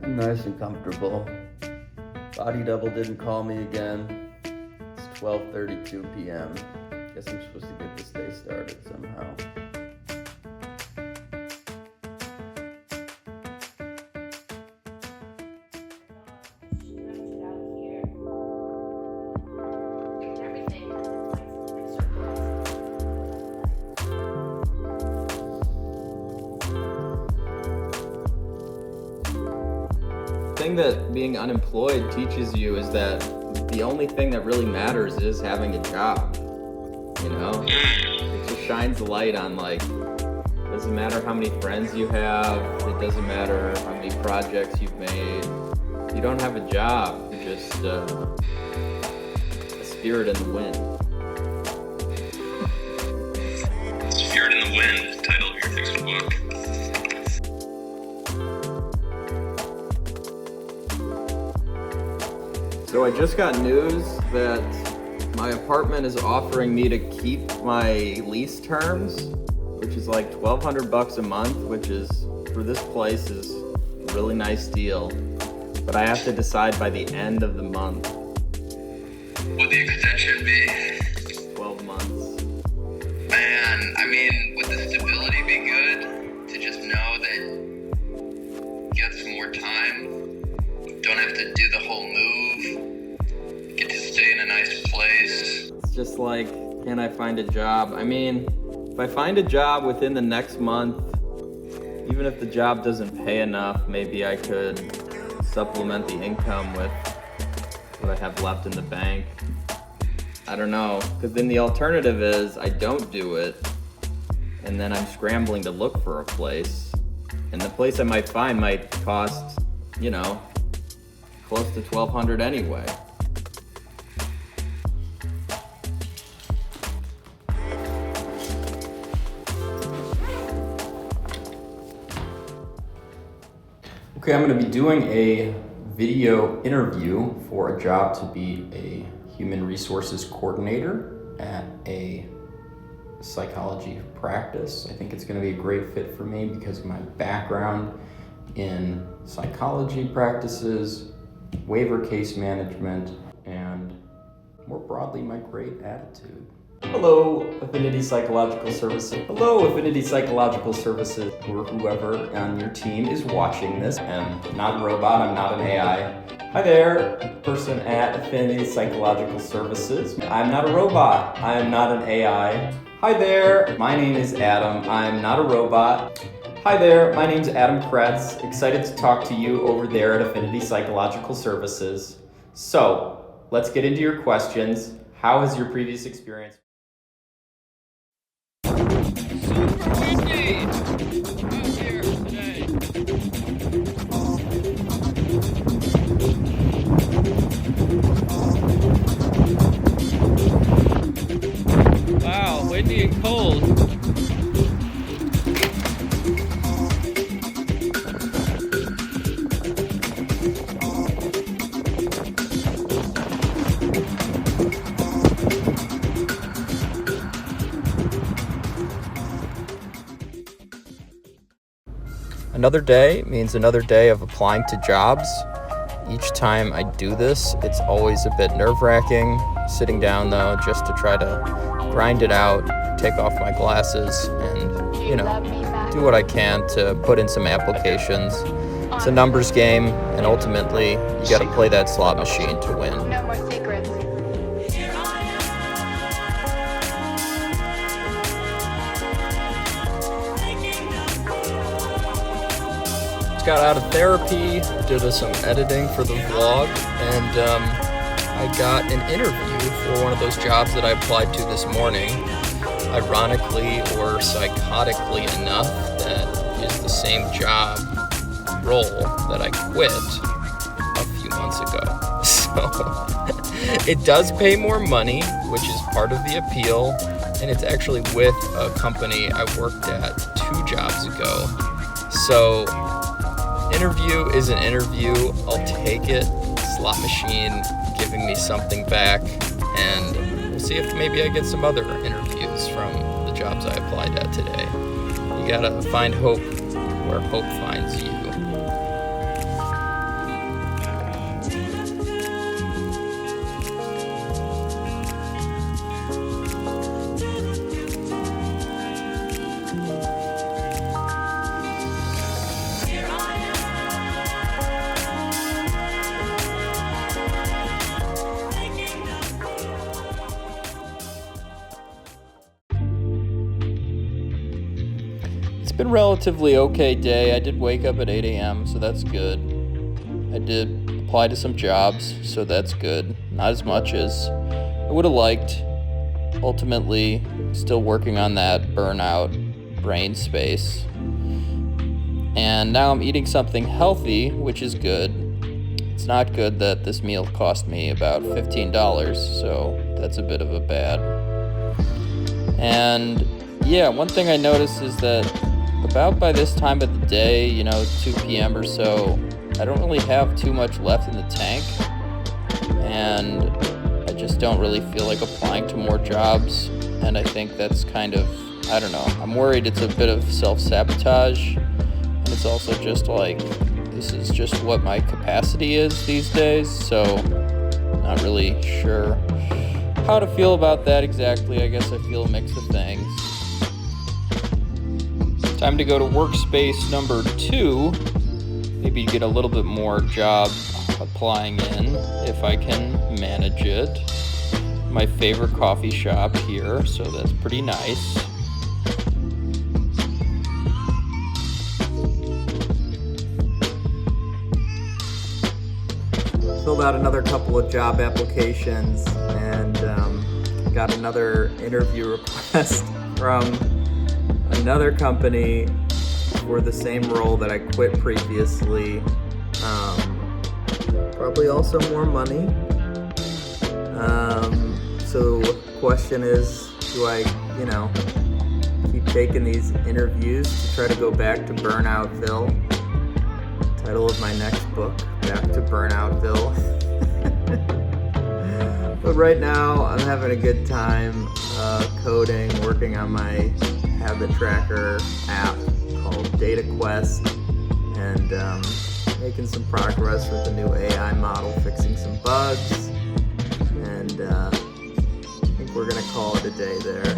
Nice and comfortable. Body Double didn't call me again. It's 12:32 p.m. Guess I'm supposed to get this day started somehow. The thing that being unemployed teaches you is that the only thing that really matters is having a job. You know, it just shines the light on, like, it doesn't matter how many friends you have, it doesn't matter how many projects you've made. If you don't have a job, you're just a spirit in the wind. Spirit in the Wind, title of your next book. So I just got news that my apartment is offering me to keep my lease terms, which is like $1,200 a month, which is, for this place, is a really nice deal. But I have to decide by the end of the month. Would the extension be? 12 months. Man, I mean, would the stability be good to just know that you got some more time? Don't have to do the whole move. Get to stay in a nice place. It's just like, can I find a job? I mean, if I find a job within the next month, even if the job doesn't pay enough, maybe I could supplement the income with what I have left in the bank. I don't know, because then the alternative is I don't do it, and then I'm scrambling to look for a place, and the place I might find might cost, you know, close to $1,200 anyway. Okay, I'm going to be doing a video interview for a job to be a human resources coordinator at a psychology practice. I think it's going to be a great fit for me because of my background in psychology practices, waiver case management, and more broadly, my great attitude. Hello, Affinity Psychological Services. Hello, Affinity Psychological Services, or whoever on your team is watching this. I'm not a robot, I'm not an AI. Hi there, person at Affinity Psychological Services. I'm not a robot, I am not an AI. Hi there, my name is Adam, I'm not a robot. Hi there, my name's Adam Kretz. Excited to talk to you over there at Affinity Psychological Services. So, let's get into your questions. How has your previous experience? Super windy out here today. Wow, windy and cold. Another day means another day of applying to jobs. Each time I do this, it's always a bit nerve-wracking. Sitting down though, just to try to grind it out, take off my glasses, and, you know, do what I can to put in some applications. It's a numbers game, and ultimately, you gotta play that slot machine to win. No more secrets. Got out of therapy, did some editing for the vlog, and I got an interview for one of those jobs that I applied to this morning. Ironically or psychotically enough, that is the same job role that I quit a few months ago. So it does pay more money, which is part of the appeal, and it's actually with a company I worked at 2 jobs ago. So interview is an interview. I'll take it. Slot machine giving me something back, and we'll see if maybe I get some other interviews from the jobs I applied at today. You gotta find hope where hope finds you. been a relatively okay day. I did wake up at 8 a.m., so that's good. I did apply to some jobs, so that's good. Not as much as I would have liked. Ultimately, still working on that burnout brain space. And now I'm eating something healthy, which is good. It's not good that this meal cost me about $15, so that's a bit of a bad. And yeah, one thing I noticed is that about by this time of the day, 2 p.m. or so, I don't really have too much left in the tank. And I just don't really feel like applying to more jobs. And I think that's kind of, I don't know, I'm worried it's a bit of self-sabotage. And it's also just like, this is just what my capacity is these days. So not really sure how to feel about that exactly. I guess I feel a mix of things. Time to go to workspace number 2. Maybe get a little bit more job applying in if I can manage it. My favorite coffee shop here, so that's pretty nice. Filled out another couple of job applications and got another interview request from another company for the same role that I quit previously. Probably also more money. So question is, do I, keep taking these interviews to try to go back to Burnoutville? Title of my next book, Back to Burnoutville. But right now, I'm having a good time coding, working on my habit tracker app called Data Quest, and making some progress with the new AI model, fixing some bugs, and I think we're gonna call it a day there.